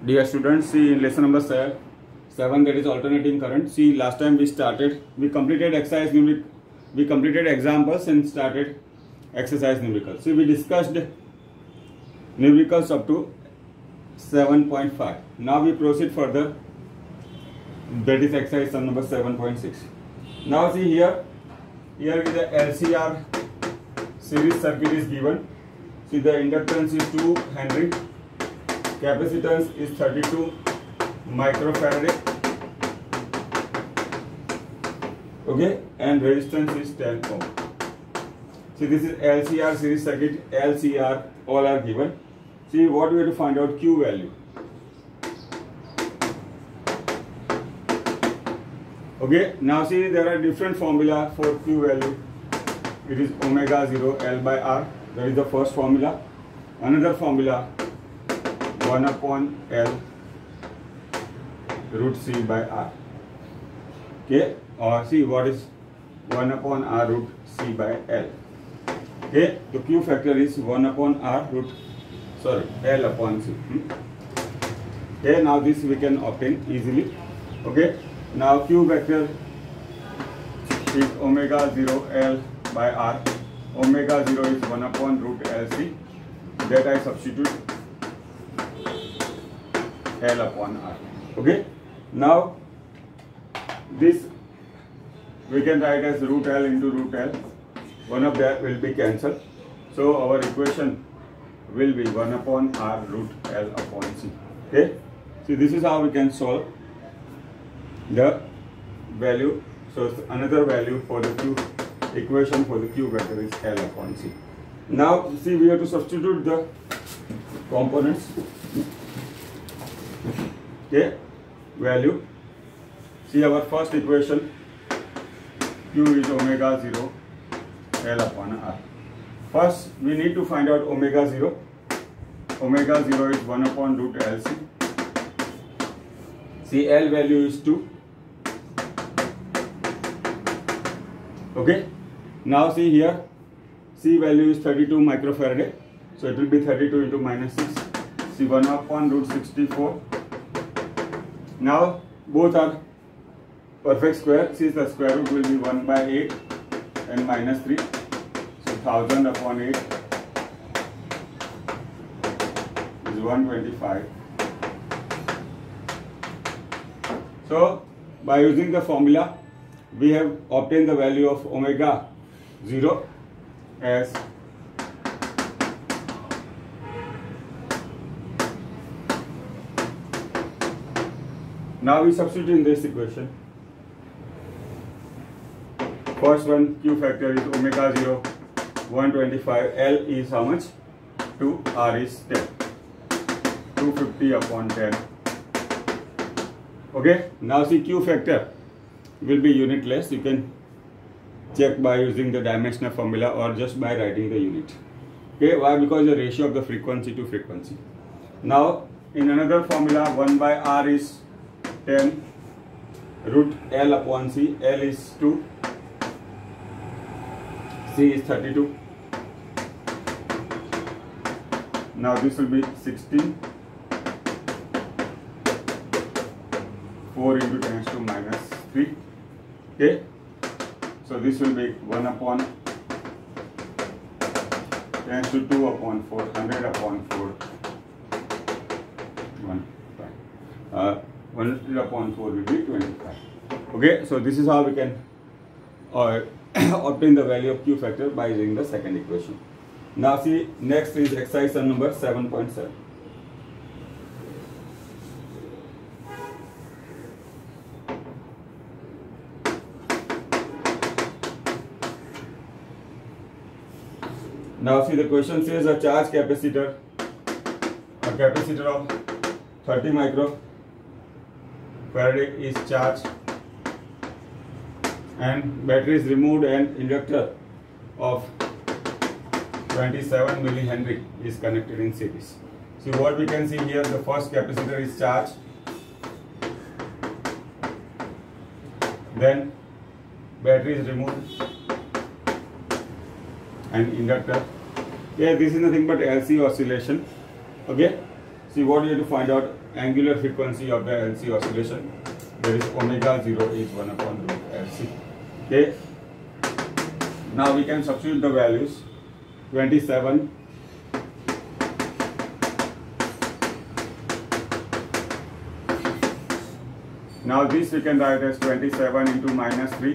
Dear students, see in lesson number 7, that is alternating current. See, last time we completed exercise numeric, we completed examples and started exercise numericals. See, we discussed numericals up to 7.5. Now we proceed further. That is exercise sum number 7.6. Now see here is the LCR series circuit is given. See, the inductance is 2 Henry, capacitance is 32 microfarad, okay, and resistance is 10 ohm. See, this is LCR series circuit. LCR all are given. See, what we have to find out Q value. Okay, now see, there are different formula for Q value. It is omega 0 L by R. That is the first formula. Another formula 1 upon L root C by R. Okay, or see what is 1 upon R root C by L. Okay, the Q factor is 1 upon R root, L upon C. Okay, now this we can obtain easily. Okay, now Q vector is omega 0 L by R. Omega 0 is 1 upon root LC. That I substitute L upon R. Okay, now this we can write as root L into root L. One of that will be cancelled. So our equation will be 1 upon R root L upon C. Okay, so this is how we can solve the value. So another value for the Q equation for the Q vector is L upon C. Now see, we have to substitute the components. Okay, value. See, our first equation Q is omega 0 L upon R. First we need to find out omega 0. Omega 0 is 1 upon root LC. See, L value is 2. Okay, now see here, C value is 32 microfarad. So it will be 32 into minus 6. See, 1 upon root 64. Now both are perfect square. See, the square root will be 1 by 8 and minus 3. So 1000 upon 8 is 125. So by using the formula, we have obtained the value of omega 0 as now we substitute in this equation. First one, Q factor is omega 0 125, L is how much? 2, R is 10, 250 upon 10. Okay, now see, Q factor will be unitless. You can check by using the dimensional formula or just by writing the unit. Okay, why? Because the ratio of the frequency to frequency. Now in another formula, 1 by R is 10 root L upon C. L is 2, C is 32. Now this will be 16, 4 into 10 to minus 3. Okay, so this will be 1 upon 10 to 2 upon 4, 100 upon 4, 100 upon 4 will be 25. Okay, so this is how we can obtain the value of Q factor by using the second equation. Now see, next is exercise sum number 7.7. Now see, the question says a charge capacitor, a capacitor of 30 microfarad is charged and battery is removed and inductor of 27 millihenry is connected in series. See, what we can see here, the first capacitor is charged, then battery is removed and inductor. Yeah, this is nothing but LC oscillation. Okay, see what you have to find out angular frequency of the LC oscillation. There is omega 0 is 1 upon root LC. Okay, now we can substitute the values. 27 now this we can write as 27 into minus 3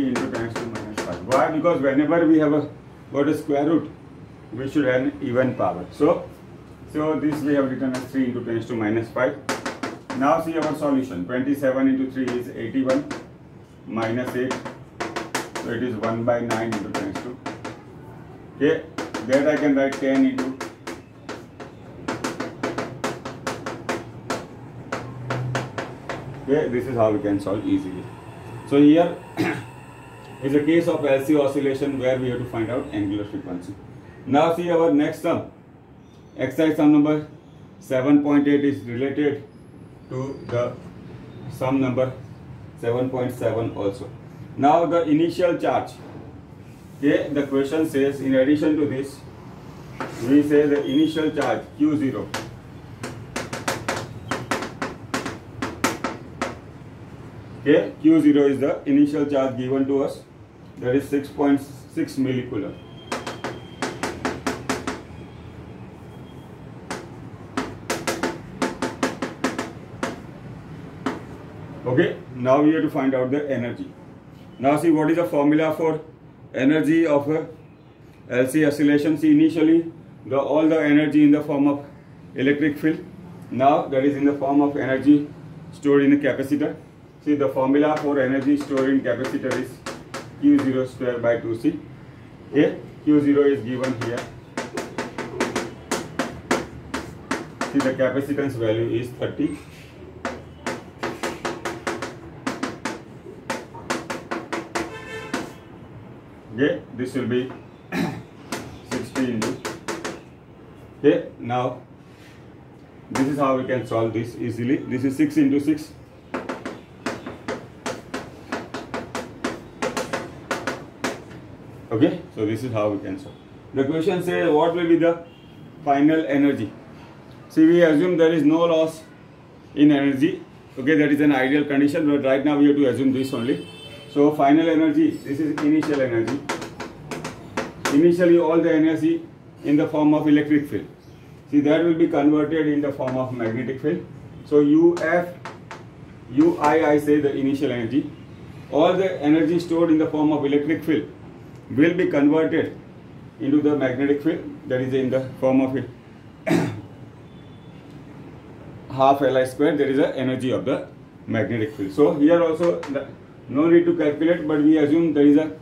into 10 to minus 5. Why? Because whenever we have got a square root, we should have an even power. So this we have written as 3 into 10 to minus 5. Now see our solution. 27 into 3 is 81 minus 8. So it is 1 by 9 into 10 to. Okay, that I can write 10 into. Okay, this is how we can solve easily. So here is a case of LC oscillation where we have to find out angular frequency. Now see our next sum. Exercise sum number 7.8 is related to the sum number 7.7 also. Now the initial charge. Okay, the question says in addition to this, we say the initial charge Q0. Okay, Q0 is the initial charge given to us, that is 6.6 millicoulomb. Okay, now we have to find out the energy. Now see what is the formula for energy of a LC oscillation. See, initially all the energy in the form of electric field. Now that is in the form of energy stored in a capacitor. See, the formula for energy stored in capacitor is Q0 square by 2C. Okay, Q0 is given here. See, the capacitance value is 30. Okay, this will be 60 into. Okay, now this is how we can solve this easily. This is 6 into 6. Okay, so this is how we can solve. The question says what will be the final energy. See, we assume there is no loss in energy. Okay, that is an ideal condition, but right now we have to assume this only. So final energy, this is initial energy. Initially all the energy in the form of electric field. See, that will be converted in the form of magnetic field. So UF, UI, I say the initial energy. All the energy stored in the form of electric field will be converted into the magnetic field, that is in the form of half Li square, that is the energy of the magnetic field. So here also no need to calculate, but we assume this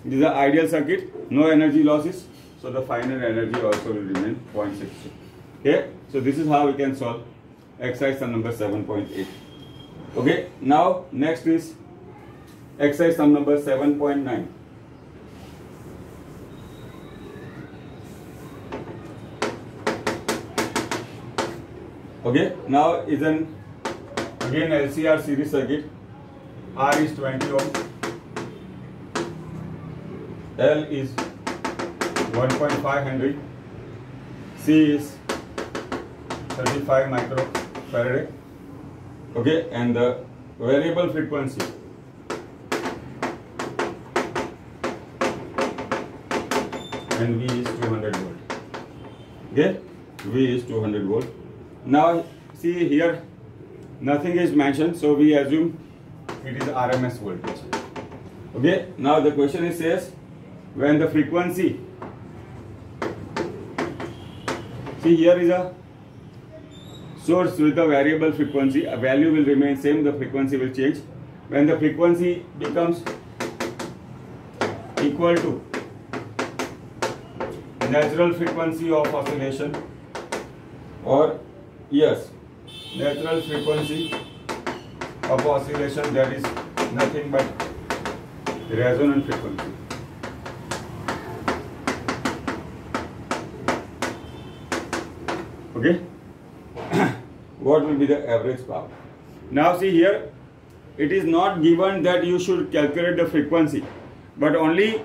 is an ideal circuit, no energy losses, so the final energy also will remain 0.62. Okay, so this is how we can solve exercise sum number 7.8. Okay, now next is exercise sum number 7.9. Okay, now is an again LCR series circuit. R is 20 ohm, L is 1.5 Henry, C is 35 microfarad. Okay, and the variable frequency and V is 200 volt. Okay, V is 200 volt. Now see here nothing is mentioned, so we assume it is RMS voltage. Okay, now the question is says when the frequency, see here is a source with a variable frequency, a value will remain same, the frequency will change. When the frequency becomes equal to natural frequency of oscillation, or yes, natural frequency of oscillation, that is nothing but resonant frequency. Okay, what will be the average power? Now see here, it is not given that you should calculate the frequency, but only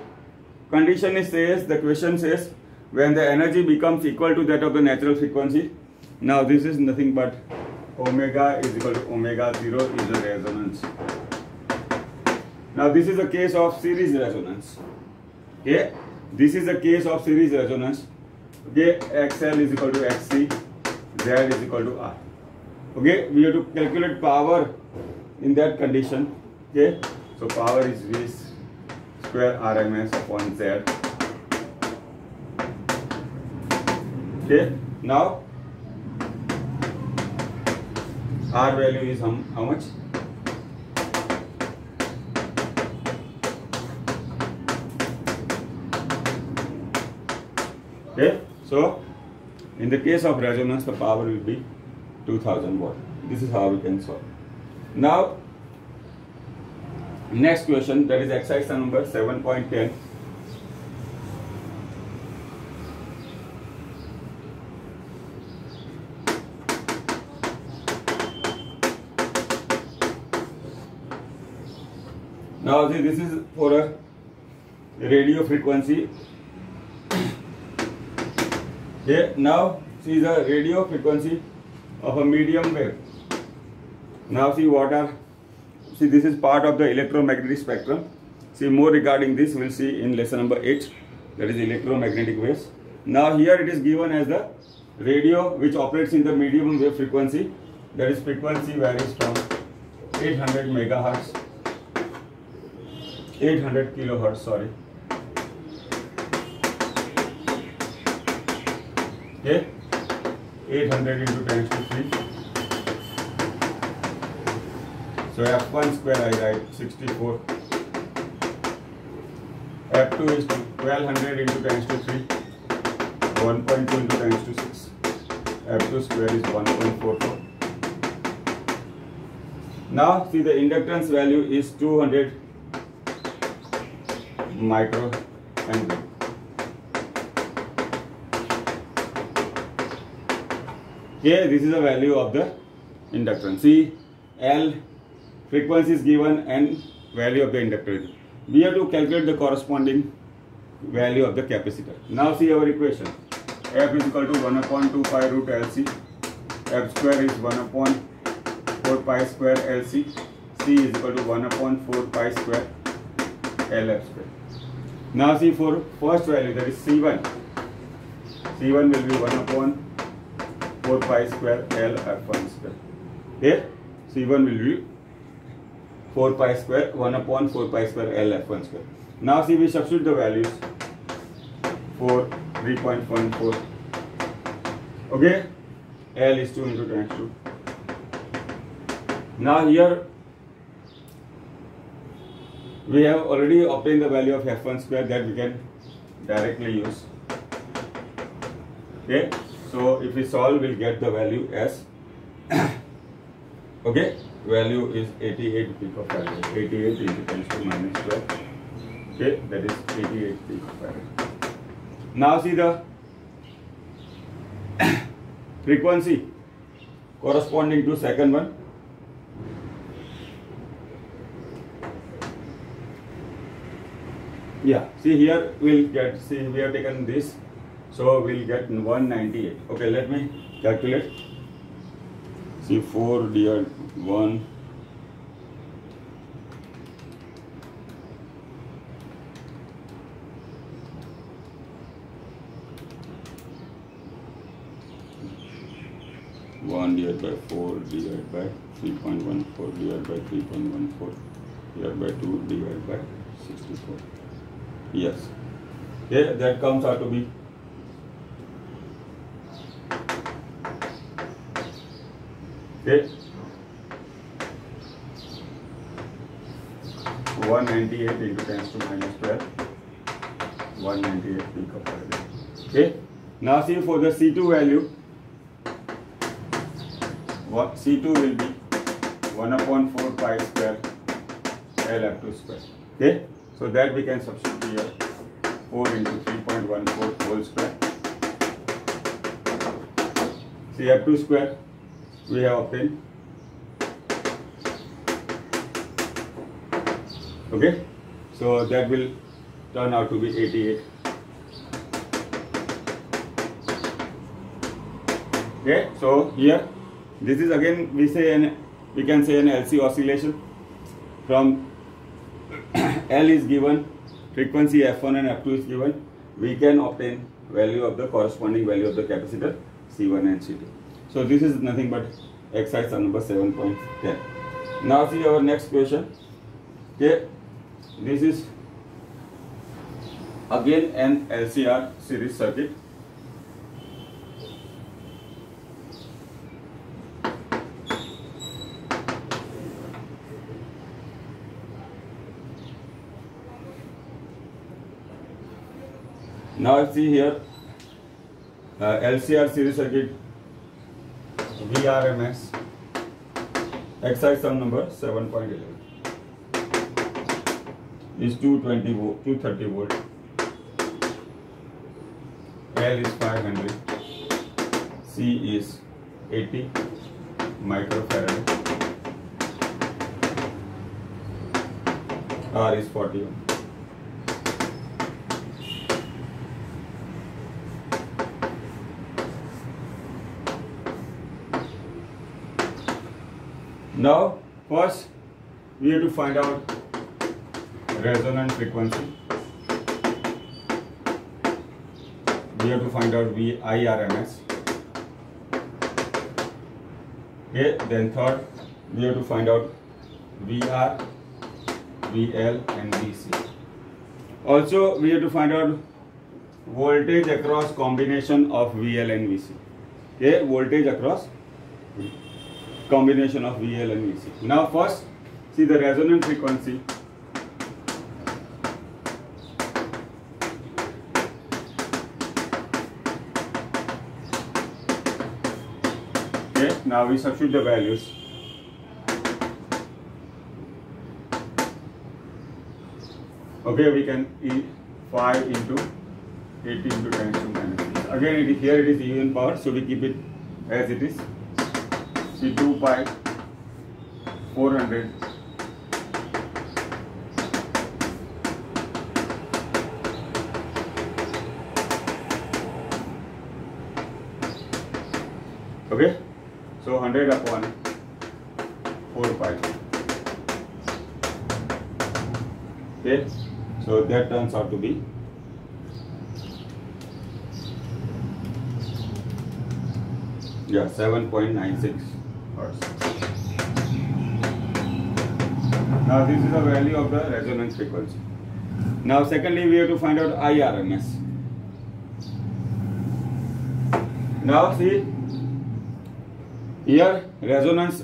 condition is says, the question says when the energy becomes equal to that of the natural frequency. Now this is nothing but omega is equal to omega 0 is a resonance. Now this is a case of series resonance. Okay, this is a case of series resonance. Okay, XL is equal to XC, Z is equal to R. Okay, we have to calculate power in that condition. Okay, so power is V square RMS upon Z. Okay, now R value is how much? Okay, so in the case of resonance, the power will be 2000 watt. This is how we can solve. Now, next question, that is exercise number 7.10. Now see, this is for a radio frequency. Okay, now see the radio frequency of a medium wave. Now see this is part of the electromagnetic spectrum. See more regarding this we'll see in lesson number 8, that is electromagnetic waves. Now here it is given as the radio which operates in the medium wave frequency, that is frequency varies from 800 megahertz, 800 kilohertz, sorry. Okay, 800 into 10 to 3. So F1 square I write 64. F2 is 1200 into 10 to 3. 1.2 into 10 to 6. F2 square is 1.44. Now see the inductance value is 200 microhenry. Okay, this is the value of the inductance. See, L frequency is given and value of the inductor. We have to calculate the corresponding value of the capacitor. Now see our equation. F is equal to 1 upon 2 pi root LC. F square is 1 upon 4 pi square LC. C is equal to 1 upon 4 pi square LF square. Now see for first value, that is C1. C1 will be 1 upon 4 pi square L F1 square. Okay, C1 will be 4 pi square 1 upon 4 pi square L F1 square. Now see we substitute the values for 3.14. Okay, L is 2 into 10 to 2. Now here we have already obtained the value of F1 square that we can directly use. Okay, so if we solve, we'll get the value as okay, value is 88 picofarad. 88 into 10 to minus 12. Okay, that is 88 picofarad. Now see the frequency corresponding to second one. Yeah, see here we'll get, see we have taken this, so we'll get 198. Okay, let me calculate. See 4 divided 1. Divided by 4 divided by 3.14 divided by 3.14 divided by 2 divided by 64. Yes. Okay, that comes out to be 198 into 10 to minus 12. 198 picofarad. Okay. Now see for the C2 value. What C2 will be 1 upon 4 pi square LF2 square. Okay, so that we can substitute here 4 into 3.14 whole square. See F2 square we have obtained. Okay, so that will turn out to be 88. Okay, so here this is again we can say an LC oscillation. From L is given, frequency F1 and F2 is given, we can obtain value of the corresponding value of the capacitor C1 and C2. So this is nothing but exercise number 7.10. Now see our next question. Okay, this is again an LCR series circuit. Now see here LCR series circuit VRMS exercise sum number 7.11 is 220 volt, 230 volt, L is 500, C is 80 microfarad, R is 40 ohm. Now, first we have to find out resonant frequency. We have to find out IRMS. Okay, then third we have to find out VR, VL and VC. Also we have to find out voltage across combination of VL and VC. Okay, voltage across combination of VL and VC. Now first see the resonant frequency. Okay, now we substitute the values. Okay, we can 5 into 80 into 10 to minus 6. Again here it is even power, so we keep it as it is. See 2 pi 400 okay, so 100 upon 4 pi. Okay, so that turns out to be yeah 7.96 hertz. Now this is the value of the resonance frequency. Now secondly we have to find out IRMS. Now see here resonance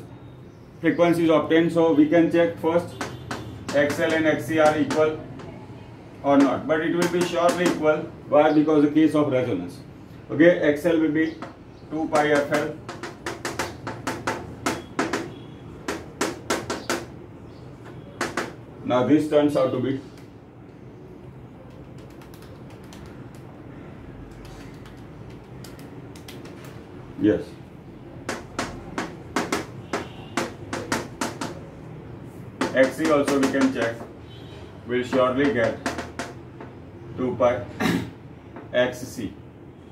frequency is obtained, so we can check first XL and XC are equal or not, but it will be surely equal. Why? Because the case of resonance. Okay, XL will be 2 pi FL now this turns out to be yes XC also we can check, will surely get 2 pi XC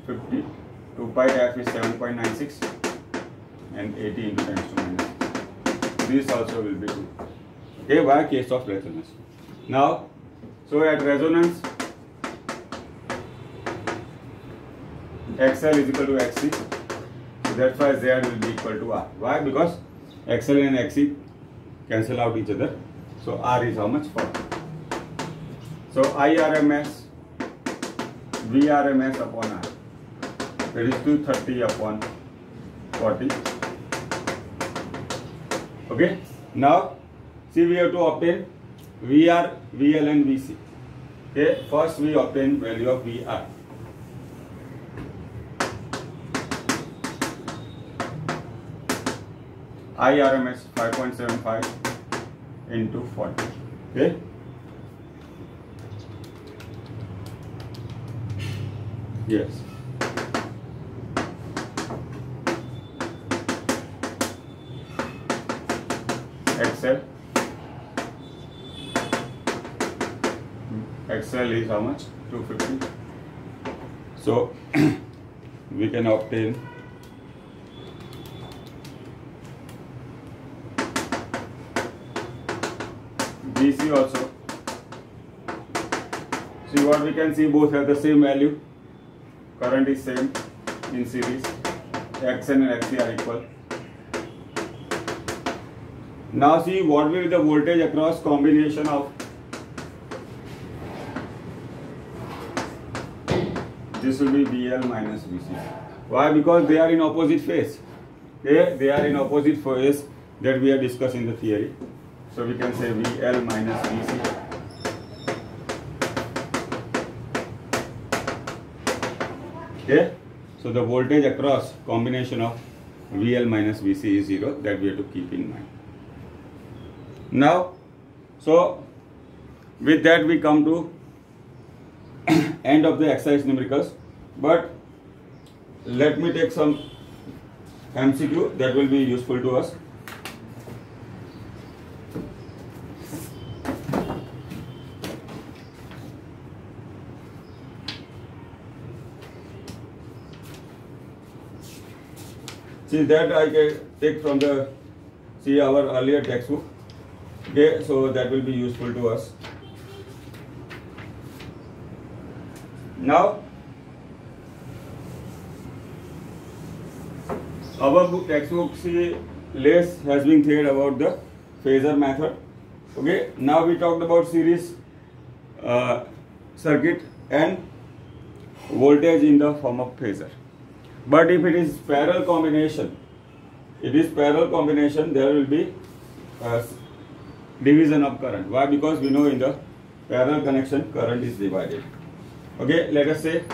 50, 2 pi F is 7.96 and 80 into 10 to minus. This also will be 2. Okay, why? Case of resonance. Now, so at resonance XL is equal to XC, so that's why Z will be equal to R. Why? Because XL and XC cancel out each other, so R is how much? 40. So IRMS VRMS upon R, that is 230 upon 40. Okay, now see we have to obtain VR, VL and VC. Okay, first we obtain value of VR. IRMS 5.75 into 40. Okay. Yes. XL. XL is how much? 250. So we can obtain VC also. See what we can see, both have the same value. Current is same in series. XN and XC are equal. Now see what will be the voltage across combination of this will be VL minus VC. Why? Because they are in opposite phase. Okay? They are in opposite phase that we are discussing the theory. So we can say VL minus VC. Okay? So the voltage across combination of VL minus VC is 0. That we have to keep in mind. Now, so with that we come to end of the exercise numericals, but let me take some MCQ that will be useful to us. See that I can take from the our earlier textbook. Okay, so that will be useful to us. Now, our book textbook less has been said about the phasor method. Okay, now we talked about series circuit and voltage in the form of phasor. But if it is parallel combination, there will be division of current. Why? Because we know in the parallel connection current is divided. Okay, let us say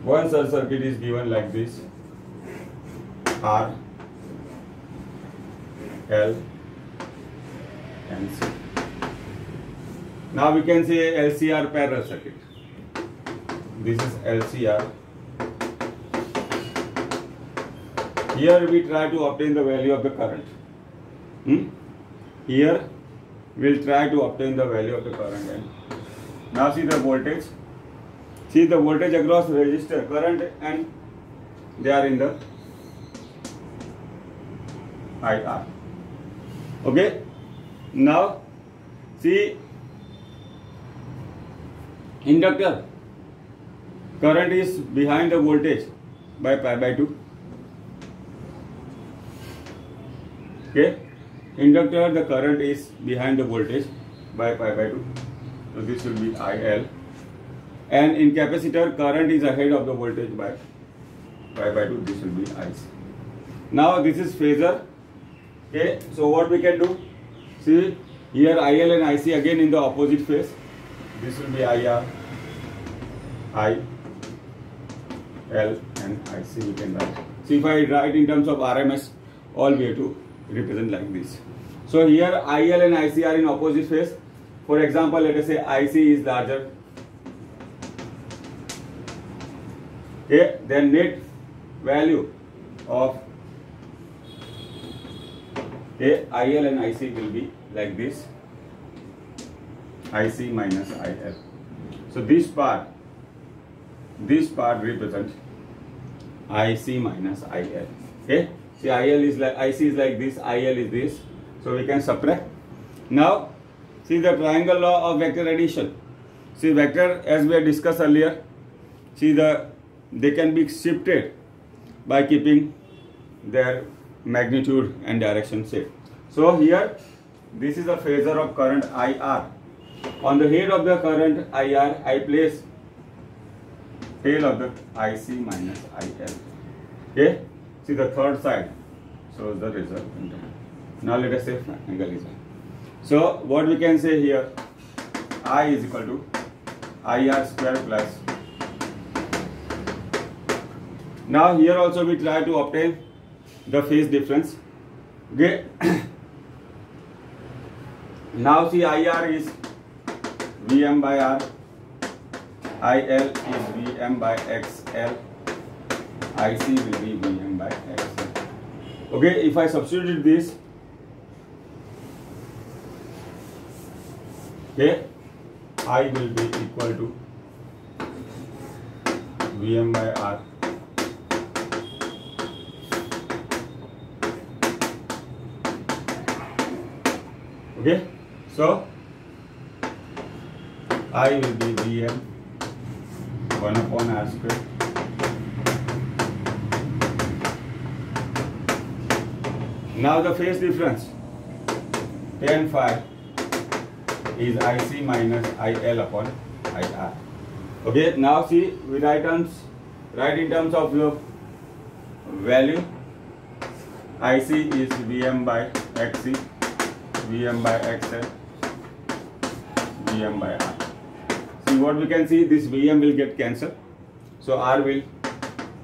one such circuit is given like this: R, L and C. Now we can say LCR parallel circuit. This is LCR. Here we try to obtain the value of the current. Here we will try to obtain the value of the current. And now see the voltage. See the voltage across resistor, current, and they are in the IR. Okay. Now see inductor. Current is behind the voltage by pi by 2. Okay. Inductor, the current is behind the voltage by pi by 2. So this will be IL. And in capacitor, current is ahead of the voltage by pi by 2. This will be IC. Now this is phasor. Okay. So what we can do? See here IL and IC again in the opposite phase. This will be IR, I, L and IC we can write. See if I write in terms of RMS, all we have to represent like this. So here IL and IC are in opposite phase. For example, let us say IC is larger. Okay, then net value of IL and IC will be like this: IC minus IL. So this part represents IC minus IL. Okay, see IL is like IC is like this, IL is this. So we can subtract. Now see the triangle law of vector addition. See vector, as we had discussed earlier, see they can be shifted by keeping their magnitude and direction same. So here this is a phasor of current IR. On the head of the current IR, I place tail of the IC minus IL. Okay, see the third side shows the result. Now let us say angle is I. So what we can say here, I is equal to IR square plus. Now here also we try to obtain the phase difference. Okay. Now see IR is Vm by R, IL is Vm by XL, IC will be Vm by XL. Okay, if I substitute this, okay, I will be equal to Vm by R Okay, so I will be Vm 1 upon R square. Now the phase difference tan phi is IC minus IL upon IR. Okay, now see, we write in terms of your value. IC is Vm by Xc, Vm by Xl, Vm by R. See what we can see, this Vm will get cancelled, so R will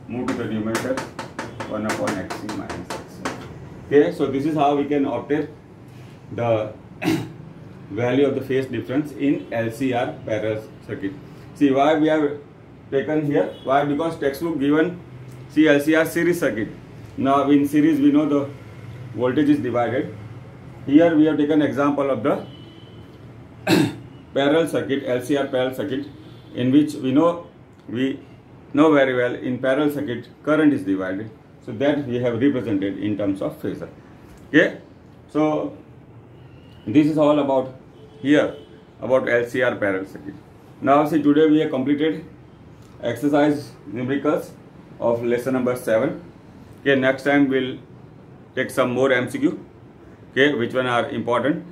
move to the numerator, 1 upon Xc minus Xl. Okay, so this is how we can obtain the value of the phase difference in LCR parallel circuit. See why we have taken here, why? Because textbook given, see, LCR series circuit. Now in series we know the voltage is divided. Here we have taken example of the parallel circuit, LCR parallel circuit, in which we know very well in parallel circuit current is divided. So that we have represented in terms of phasor. Okay, so this is all about here about LCR parallel circuit. Now see, today we have completed exercise numericals of lesson number 7. Okay, next time we'll take some more MCQ, okay, which one are important,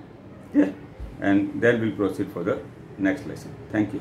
okay, and then we'll proceed for the next lesson. Thank you.